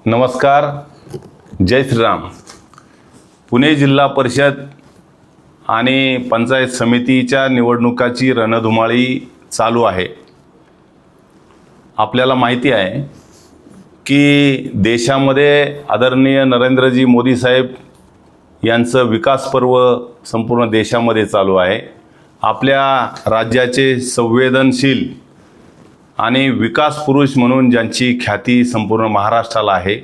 नमस्कार. जय श्रीराम. पुणे जिल्हा परिषद आणि पंचायत समितीच्या निवडणुकाची रणधुमाळी चालू आहे. आपल्याला माहिती आहे की देशामध्ये आदरणीय नरेंद्रजी मोदी साहेब यांचं विकास पर्व संपूर्ण देशामध्ये चालू आहे. आपल्या राज्याचे संवेदनशील आणि विकास पुरुष म्हणून ज्यांची ख्याती संपूर्ण महाराष्ट्राला आहे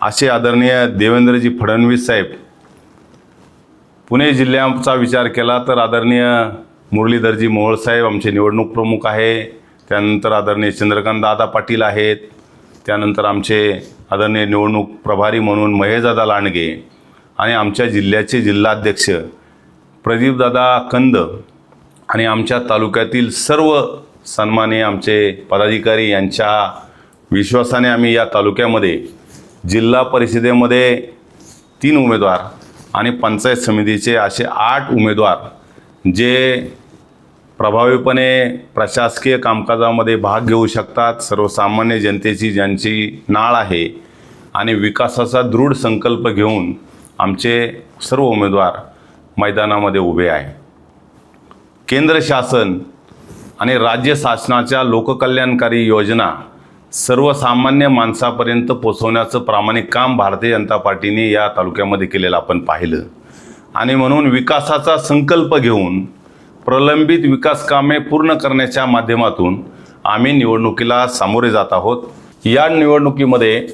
असे आदरणीय देवेंद्रजी फडणवीस साहेब. पुणे जिल्ह्याचा विचार केला तर आदरणीय मुरलीधरजी मोहोळ साहेब आमचे निवडणूक प्रमुख आहे. त्यानंतर आदरणीय चंद्रकांत दादा पाटील आहेत. त्यानंतर आमचे आदरणीय निवडणूक प्रभारी म्हणून महेशदादा लांडगे आणि आमच्या जिल्ह्याचे जिल्हाध्यक्ष प्रदीपदादा कंद आणि आमच्या तालुक्यातील सर्व सन्माननीय आमचे पदाधिकारी यांच्या विश्वासाने आम्ही या तालुक्यामध्ये जिल्हा परिषदेमध्ये 3 उमेदवार आणि पंचायत समितीचे असे 8 उमेदवार जे प्रभावीपणे प्रशासकीय कामकाजामध्ये भाग घेऊ शकतात, सर्वसामान्य जनतेची ज्यांची नाळ आहे आणि विकासाचा दृढ संकल्प घेऊन आमचे सर्व उमेदवार मैदानामध्ये उभे आहे. केंद्र शासन आणि राज्य शासनाच्या लोककल्याणकारी योजना सर्वसामान्य माणसापर्यंत पोहोचवण्याचं प्रामाणिक काम भारतीय जनता पार्टीने या तालुक्यामध्ये केलेलं आपण पाहिलं. आणि म्हणून विकासाचा संकल्प घेऊन प्रलंबित विकास कामे पूर्ण करण्याच्या माध्यमातून आम्ही निवडणुकीला सामोरे जात आहोत. या निवडणुकीमध्ये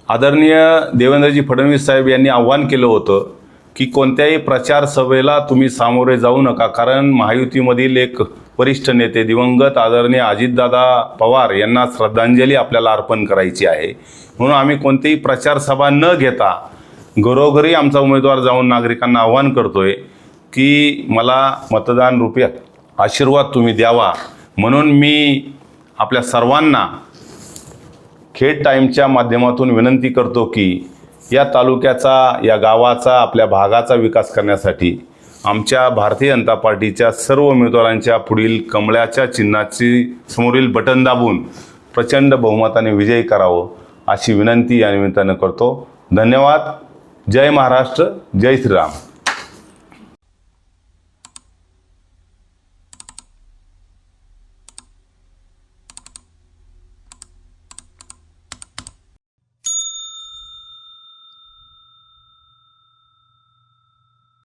आदरणीय देवेंद्रजी फडणवीस साहेब यांनी आव्हान केलं होतं की कोणत्याही प्रचार सभेला तुम्ही सामोरे जाऊ नका, कारण महायुतीमधील एक वरिष्ठ नेते दिवंगत आदरणीय अजितदादा पवार यांना श्रद्धांजली आपल्याला अर्पण करायची आहे. म्हणून आम्ही कोणतीही प्रचार सभा न घेता घरोघरी आमचा उमेदवार जाऊन नागरिकांना आव्हान करतोय की मला मतदान रूपी आशीर्वाद तुम्ही द्यावा. म्हणून मी आपल्या सर्वांना खेड टाईमच्या माध्यमातून विनंती करतो की या तालुक्याचा, या गावाचा, आपल्या भागाचा विकास करण्यासाठी आमच्या भारतीय जनता पार्टीच्या सर्व उमेदवारांच्या पुढील कमळाच्या चिन्हाची समोरील बटन दाबून प्रचंड बहुमताने विजयी करावं अशी विनंती या निमित्तानं करतो. धन्यवाद. जय महाराष्ट्र. जय श्रीराम.